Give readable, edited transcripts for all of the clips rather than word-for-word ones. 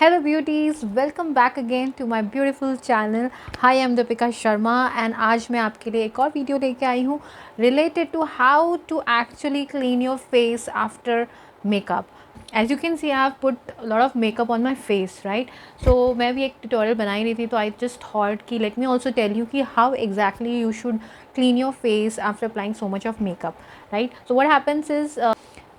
Hello beauties, welcome back again to my beautiful channel. Hi, I'm Deepika Sharma and आज मैं आपके लिए एक और वीडियो लेके आई हूँ related to how to actually clean your face after makeup. As you can see, I have put a lot of makeup on my face, right? So मैं भी एक tutorial बना ही रही थी, तो I just thought कि let me also tell you कि how exactly you should clean your face after applying so much of makeup, right? So what happens is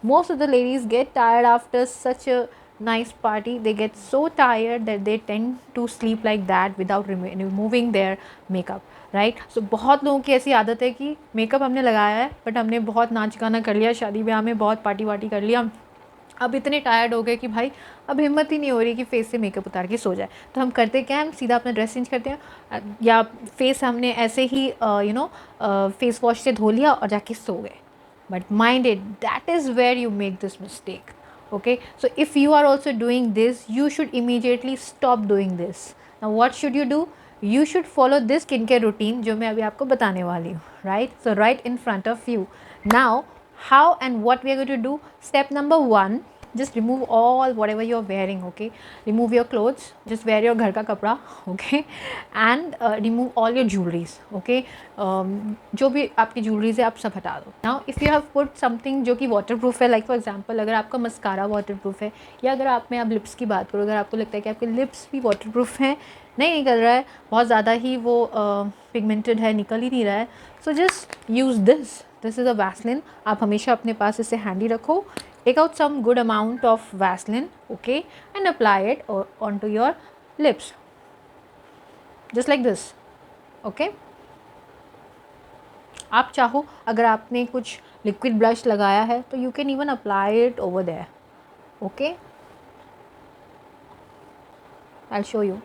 most of the ladies get tired after such a nice party. They get so tired that they tend to sleep like that without removing their makeup, right. So बहुत लोगों की ऐसी आदत है कि makeup हमने लगाया है बट हमने बहुत नाच गाना कर लिया, शादी ब्याह में बहुत पार्टी वार्टी कर लिया, अब इतने टायर्ड हो गए कि भाई अब हिम्मत ही नहीं हो रही कि फेस से मेकअप उतार के सो जाए. तो हम करते क्या है, हम सीधा अपना ड्रेस चेंज करते हैं या फेस हमने ऐसे ही फेस वॉश से धो लिया और जाके सो गए. But mind it, that is where you make this mistake. Okay, so if you are also doing this, you should immediately stop doing this. Now what should you do? You should follow this skincare routine जो मैं अभी आपको बताने वाली हूँ, right? So right in front of you. Now how and what we are going to do? Step number 1, just remove all whatever you are wearing. Okay, remove your clothes, just wear your घर का कपड़ा. Okay, and remove all your jewelries. Okay, जो भी आपकी jewelleries है आप सब हटा दो. Now if you have put something जो कि वाटर प्रूफ है, लाइक फॉर एग्जांपल अगर आपका मस्कारा वाटर प्रूफ है, या अगर आप मैं अब लिप्स की बात करूँ, अगर आपको लगता है कि आपके लिप्स भी वाटर प्रूफ हैं, नहीं निकल रहा है, बहुत ज़्यादा ही वो पिगमेंटेड है, निकल ही नहीं रहा है, so just use this is a vaseline. आप हमेशा अपने पास इसे हैंडी रखो. Take out some good amount of vaseline, okay, and apply it on to your lips just like this. Okay, आप चाहो अगर आपने कुछ लिक्विड ब्लश लगाया है तो you can even apply it over there. Okay, I will show you.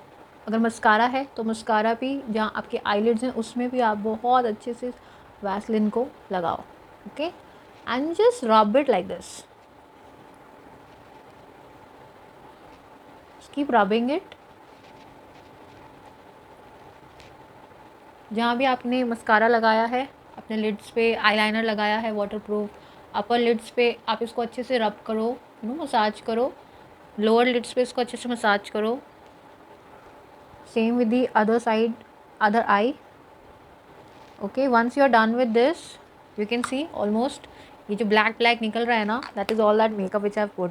अगर mascara है तो मस्कारा भी जहाँ आपके आईलिड्स हैं उसमें भी आप बहुत अच्छे से वैसलिन को लगाओ. Okay, and just rub it like this. Keep rubbing it. जहाँ भी आपने मस्कारा लगाया है, अपने लिड्स पे आईलाइनर लगाया है वाटरप्रूफ, अपर लिड्स पे आप इसको अच्छे से रब करो, मसाज करो. लोअर लिड्स पे इसको अच्छे से मसाज करो. Same with the other side, other eye. Okay, once you are done with this, you can see almost ये जो ब्लैक ब्लैक निकल रहा है ना, that is all that makeup which I have put.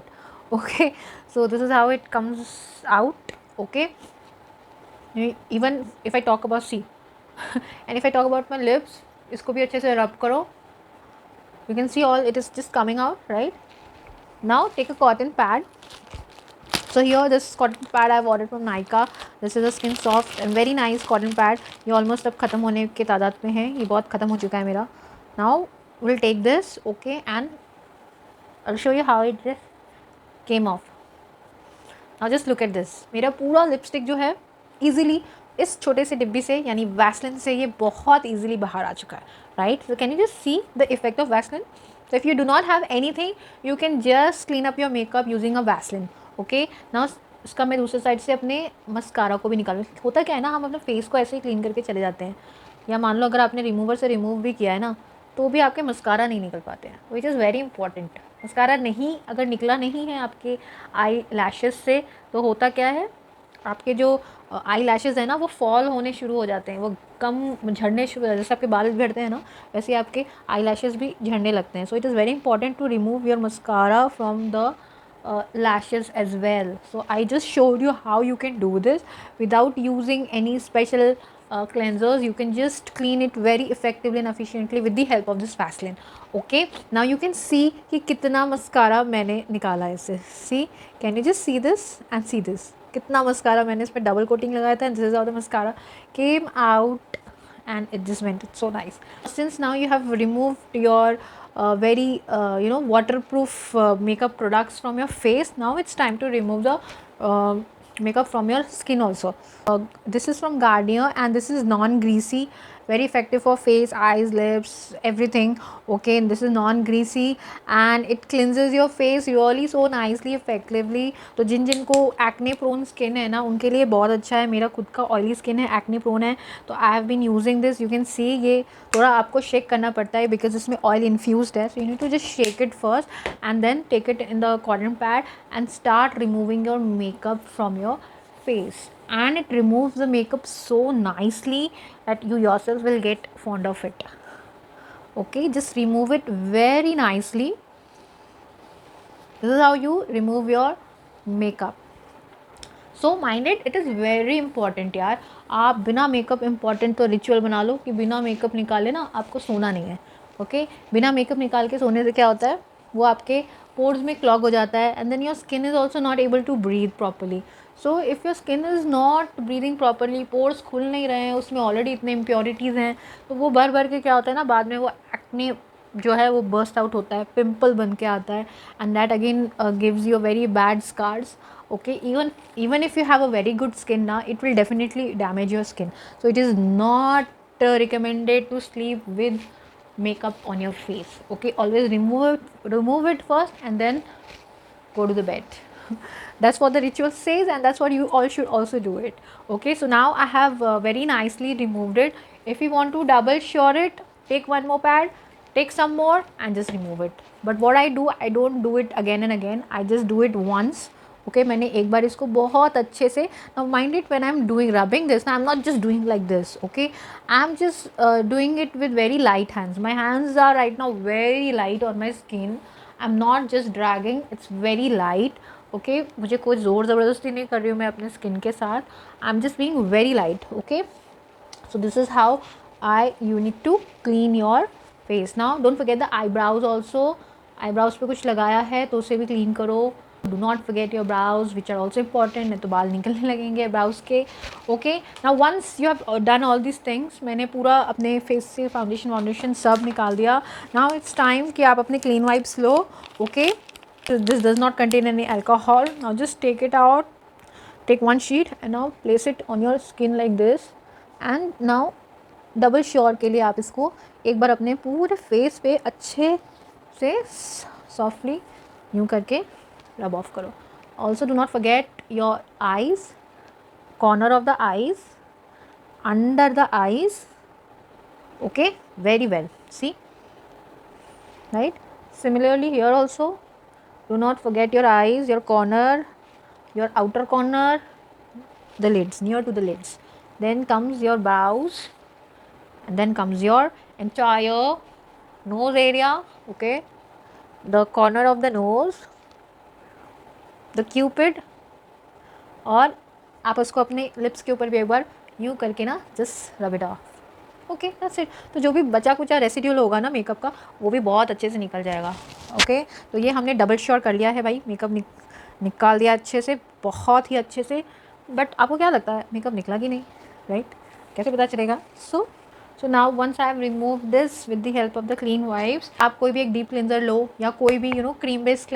Okay, so this is how it comes out. Okay, even if I talk about see and if I talk about my lips, इसको भी अच्छे से रब करो. You can see all it is just coming out, right? Now take a cotton pad. So here this cotton pad I've ordered from Nykaa. This is a skin soft and very nice cotton pad. ये almost अब ख़त्म होने के तादाद में है, ये बहुत ख़त्म हो चुका है मेरा. Now we'll take this, okay, and I'll show you how it just came off. Now just look at this. मेरा पूरा लिपस्टिक जो है easily इस छोटे से डिब्बी से यानी वैसलिन से ये बहुत इजीली बाहर आ चुका है, right. So can you just see the effect of Vaseline. So if you do not have anything, you can just clean up your makeup using a Vaseline. Okay, now इसका मैं दूसरे side से अपने mascara को भी निकालूँ. होता क्या है ना, हम अपने फेस को ऐसे ही क्लीन करके चले जाते हैं, या मान लो अगर आपने रिमूवर से रिमूव भी किया है ना, तो भी आपके मस्कारा नहीं निकल पाते हैं, which is very important. Mascara नहीं अगर निकला नहीं है आपके आई लैशेस से, तो होता क्या है, आपके जो आई लैशेज़ है ना वो फॉल होने शुरू हो जाते हैं, वो कम झड़ने शुरू हो जाते हैं. जैसे आपके बाल झड़ते हैं ना, वैसे आपके आई लैशेज़ भी झड़ने लगते हैं. So it is very important to remove your mascara from the lashes as well. So I just showed you how you can do this without using any special cleansers. You can just clean it very effectively and efficiently with the help of this Vaseline. Okay, now you can see कि कितना mascara मैंने निकाला है इससे. See, can you just see this and see this? कितना mascara मैंने इस पर डबल कोटिंग लगाया था, and this is how the mascara came out and it just went so nice. Since now you have removed your very waterproof makeup products from your face, now it's time to remove the makeup from your skin also. This is from Garnier and this is non greasy very effective for face, eyes, lips, everything. Okay, and this is non greasy and it cleanses your face really so nicely, effectively. तो जिन जिन को acne prone skin है ना, उनके लिए बहुत अच्छा है. मेरा खुद का ऑयली स्किन है, एक्ने प्रोन है, तो I have been using this. You can see ये थोड़ा आपको शेक करना पड़ता है बिकॉज इसमें ऑयल इन्फ्यूज्ड है. So you need to just shake it first and then take it in the cotton pad and start removing your makeup from your face, and it removes the makeup so nicely that you yourself will get fond of it. Okay, just remove it very nicely. This is how you remove your makeup. So minded, it is very important यार. आप बिना makeup, important तो ritual बना लो कि बिना makeup निकाले ना आपको सोना नहीं है. ओके, बिना मेकअप निकाल के सोने से क्या होता है, वो आपके पोर्स में क्लॉग हो जाता है and then your skin is also not able to breathe properly. So if your skin is not breathing properly, pores खुल नहीं रहे हैं, उसमें ऑलरेडी इतने इम्प्योरिटीज़ हैं, तो वो भर भर के क्या होता है ना, बाद में वो एक्ने जो है वो बर्स्ट आउट होता है, पिंपल बन के आता है and that again gives you very bad scars. Okay, even if you have a very good skin now, it will definitely damage your skin. So it is not recommended to sleep with makeup on your face. Okay, always remove it first and then go to the bed. That's what the ritual says and that's what you all should also do it. Okay, so now I have very nicely removed it. If you want to double sure it, take one more pad, take some more and just remove it. But what I do, I don't do it again and again, I just do it once. Okay, मैंने एक बार इसको बहुत अच्छे से, now mind it, when I am doing rubbing this, I am not just doing like this. Okay, I am just doing it with very light hands. My hands are right now very light on my skin. I am not just dragging, it's very light. Okay, मुझे कोई ज़ोर ज़बरदस्ती नहीं कर रही हूँ मैं अपने स्किन के साथ. I am just being very light. Okay, so this is how you need to clean your face. Now don't forget the eyebrows also. Eyebrows पे कुछ लगाया है तो उसे भी क्लीन करो. Do not forget your brows, which are also important, नहीं तो बाल निकलने लगेंगे brows के. Okay, now once you have done all these things, मैंने पूरा अपने फेस से फाउंडेशन सब निकाल दिया. Now it's time कि आप अपने clean wipes low. Okay, this does not contain any alcohol. Now just take it out, take one sheet and now place it on your skin like this. And now double sure के लिए आप इसको एक बार अपने पूरे face पे अच्छे से सॉफ्टली यूँ करके rub off करो. Also do not forget your eyes, corner of the eyes, under the eyes. Okay, very well. See, right? Similarly here also, do not forget your eyes, your corner, your outer corner, the lids, near to the lids. Then comes your brows and then comes your entire nose area. Okay, the corner of the nose, the Cupid, और आप उसको अपने lips के ऊपर भी एक बार यूँ करके ना just rub it of. Okay, that's it. तो जो भी बचा कुचा रेसिड्यूल होगा ना मेकअप का, वो भी बहुत अच्छे से निकल जाएगा. ओके, तो ये हमने डबल श्योर कर लिया है भाई. मेकअप निकाल दिया अच्छे से, बहुत ही अच्छे से. बट आपको क्या लगता है मेकअप निकला कि नहीं, राइट? कैसे पता चलेगा? So now once I have remove this with the help of the clean wipes, आप कोई भी एक डीप क्लिनजर लो या कोई भी क्रीम बेस्ड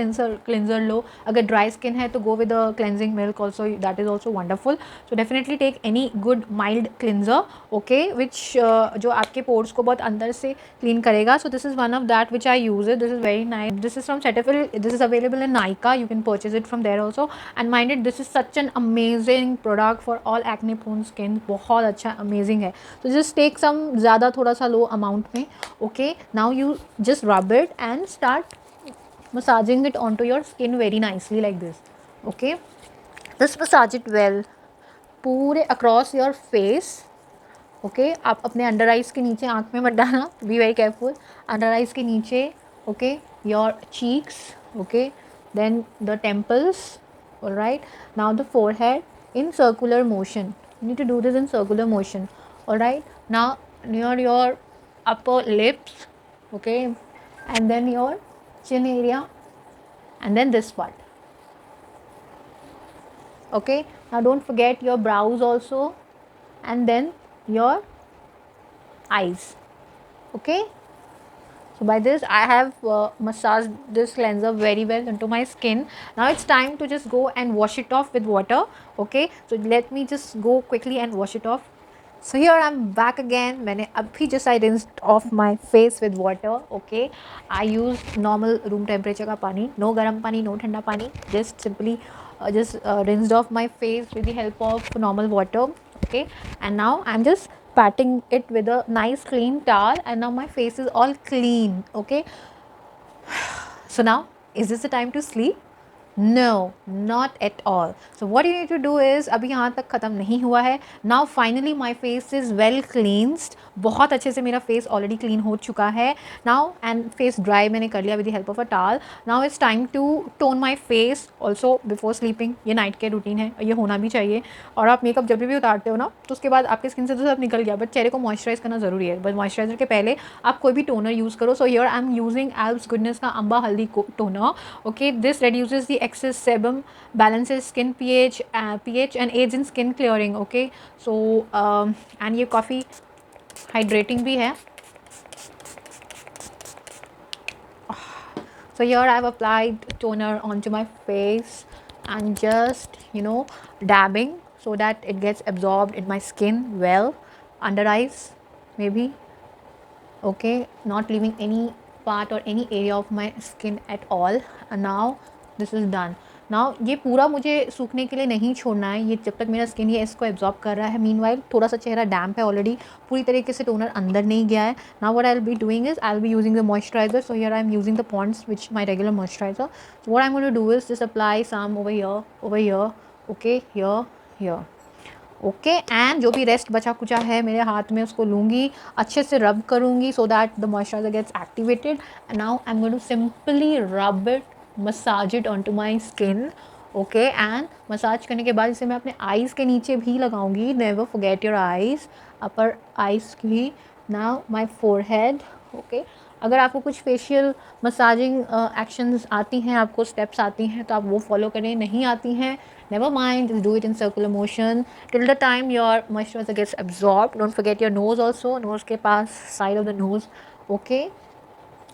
क्लिनजर लो. अगर ड्राई स्किन है तो go with a cleansing milk also, that is also wonderful. So definitely take any good mild cleanser. Okay, which जो आपके पोर्स को बहुत अंदर से क्लीन करेगा. So this is one of that which I use it. This is very nice. This is from Cetaphil. This is available in Nykaa. You can purchase it from there also. And mind it, this is such an amazing product for all acne prone skin. बहुत अच्छा, amazing है. तो just take some, ज़्यादा थोड़ा सा low amount में. Okay, now you just rub it and start massaging it on to your skin very nicely like this. Okay, just massage it well पूरे across your face. Okay, आप अपने under eyes के नीचे, आँख में मत डालना, be very careful. Under eyes के नीचे. Okay, your cheeks. Okay, then the temples. Alright, now the forehead in circular motion. You need to do this in circular motion. Alright, now near your upper lips, okay, and then your chin area, and then this part. Okay, now don't forget your brows also, and then your eyes. Okay, so by this I have massaged this cleanser very well into my skin. Now it's time to just go and wash it off with water. Okay, so let me just go quickly and wash it off. So here I'm back again. मैंने अभी just I rinsed off my face with water. Okay, I used normal room temperature का पानी, no गर्म पानी, no ठंडा पानी. Just simply rinsed off my face with the help of normal water. Okay, and now I'm just patting it with a nice clean towel, and now my face is all clean. Okay, so now is this the time to sleep? No, not at all. So what you need to do is, अभी यहाँ तक ख़त्म नहीं हुआ है. Now finally my face is well cleansed. बहुत अच्छे से मेरा face already clean हो चुका है. Now and face dry मैंने कर लिया with the help of a towel. Now it's time to tone my face also before sleeping. ये night care routine है, ये होना भी चाहिए. और आप मेकअप जब भी उतारते हो ना, तो उसके बाद आपके स्किन से तो सब निकल गया, बट चेहरे को मॉइस्चराइज करना ज़रूरी है. बट मॉइस्चराइजर के पहले आप कोई भी टोनर यूज़ करो. So here I am using Alps goodness का Amba Haldi toner. Okay, this reduces the excess sebum, balances skin pH and aids in skin clearing. Okay, so and ये काफ़ी hydrating भी है. So here I have applied toner onto my face and just dabbing so that it gets absorbed in my skin well, under eyes maybe. Okay, not leaving any part or any area of my skin at all. And now this is done. Now ये पूरा मुझे सूखने के लिए नहीं छोड़ना है, ये जब तक मेरा स्किन ये इसको एब्जॉर्ब कर रहा है. मीनवाइल थोड़ा सा चेहरा डैम्प है ऑलरेडी, पूरी तरीके से टोनर अंदर नहीं गया है. Now what I will be doing is I will be using the moisturizer. So here I am using the Pond's which my regular moisturizer. So what I am going to do is just apply some over here. Okay, here. Okay, and जो भी rest बचा कुचा है मेरे हाथ में उसको लूँगी, अच्छे से रब करूँगी so that the moisturizer gets activated. And now I am going to simply rub it, massage it on to my skin. Okay, and massage करने के बाद इसे मैं अपने आइज़ के नीचे भी लगाऊंगी. Never forget your eyes, upper eyes भी. Now my forehead. ओके, अगर आपको कुछ फेशियल मसाजिंग एक्शंस आती हैं, आपको स्टेप्स आती हैं, तो आप वो फॉलो करें. नहीं आती हैं, never mind, just do it in circular motion till the time your moisturizer gets absorbed. Don't forget your nose also, nose के पास, side of the nose. Okay,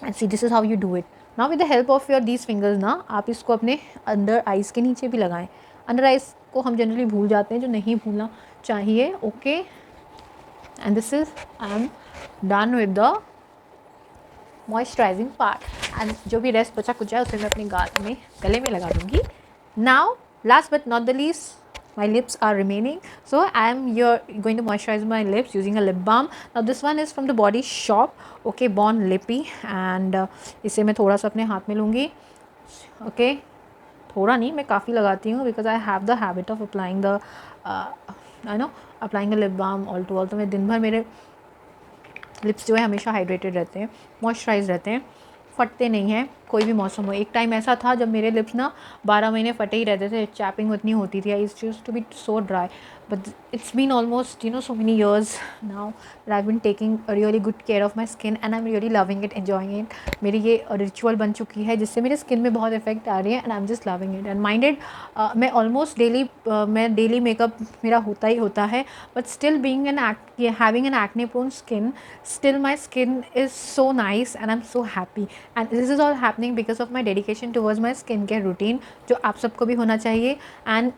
and see, this is how you do it. Now with the help of your these fingers ना, आप इसको अपने under eyes के नीचे भी लगाएं. Under eyes को हम जनरली भूल जाते हैं, जो नहीं भूलना चाहिए. Okay, and this is I am done with the moisturising part. And जो भी रेस्ट बचा कुचा है उसे मैं अपने गले में लगा दूँगी. Now last but not the least, my lips are remaining, so I am going to moisturize my lips using a lip balm. Now this one is from the Body Shop. Okay, Born Lippy, and इसे मैं थोड़ा सा अपने हाथ में लूँगी. okay, थोड़ा नहीं, मैं काफ़ी लगाती हूँ because I have the habit of applying the applying a lip balm all to all. तो मैं दिन भर मेरे लिप्स जो है हमेशा हाइड्रेटेड रहते हैं, मॉइस्चराइज रहते हैं, फटते नहीं हैं कोई भी मौसम हो. एक टाइम ऐसा था जब मेरे लिप्स ना 12 महीने फटे ही रहते थे, चैपिंग उतनी होती थी. I used to be so dry, but it's been almost so many years now that I've been taking a really good care of my skin and I'm really loving it, enjoying it. मेरी ये ritual बन चुकी है जिससे मेरे skin में बहुत effect आ रही है and I'm just loving it. And minded मैं ऑलमोस्ट डेली मेकअप मेरा होता ही होता है, but still being having an acne prone skin, still my skin is so nice and I'm so happy. And this is all happening because of my dedication towards my skincare routine, जो आप सबको भी होना चाहिए. And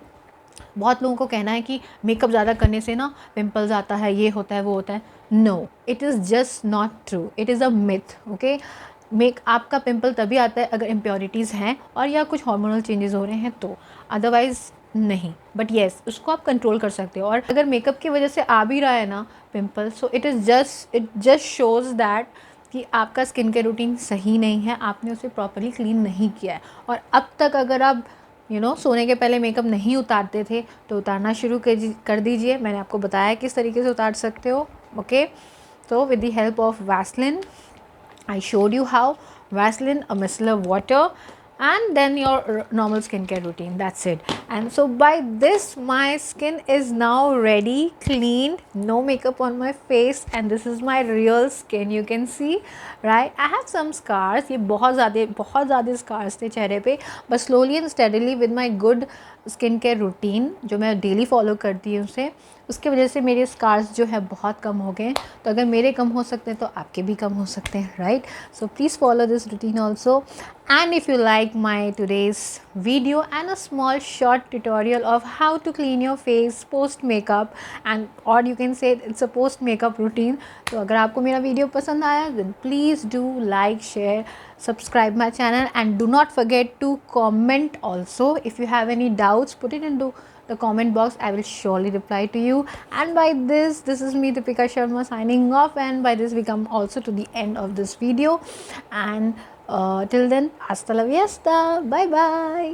बहुत लोगों को कहना है कि मेकअप ज़्यादा करने से ना पिंपल्स आता है, ये होता है, वो होता है. No, it is just not true, it is a myth. Okay, आपका पिंपल तभी आता है अगर इम्प्योरिटीज़ हैं और या कुछ हार्मोनल चेंजेस हो रहे हैं, तो अदरवाइज़ नहीं. बट येस, उसको आप कंट्रोल कर सकते हो. और अगर मेकअप की वजह से आ भी रहा है ना pimple, so it just shows that कि आपका स्किन केयर रूटीन सही नहीं है, आपने उसे प्रॉपर्ली क्लीन नहीं किया है. और अब तक अगर आप सोने के पहले मेकअप नहीं उतारते थे तो उतारना शुरू कर दीजिए. मैंने आपको बताया किस तरीके से उतार सकते हो. Okay, so with the help of Vaseline, I showed you how. Vaseline, a micellar water, and then your normal skincare routine. That's it. And so by this my skin is now ready, cleaned, no makeup on my face, and this is my real skin. You can see, right? I have some scars. ये बहुत ज़्यादा scars थे चेहरे पे, but slowly and steadily with my good skin care routine जो मैं daily follow करती हूँ उसके वजह से मेरे स्कार्स जो है बहुत कम हो गए. तो अगर मेरे कम हो सकते हैं तो आपके भी कम हो सकते हैं, right? So please follow this routine also. And if you like like my today's video and a small short tutorial of how to clean your face post makeup, and or you can say it's a post makeup routine. तो अगर आपको मेरा video पसंद आया then please do like, share, subscribe my channel, and do not forget to comment also. If you have any doubts, put it into the comment box. I will surely reply to you. And by this is me, Deepika Sharma, signing off, and by this we come also to the end of this video. And till then, hasta la vista, bye bye.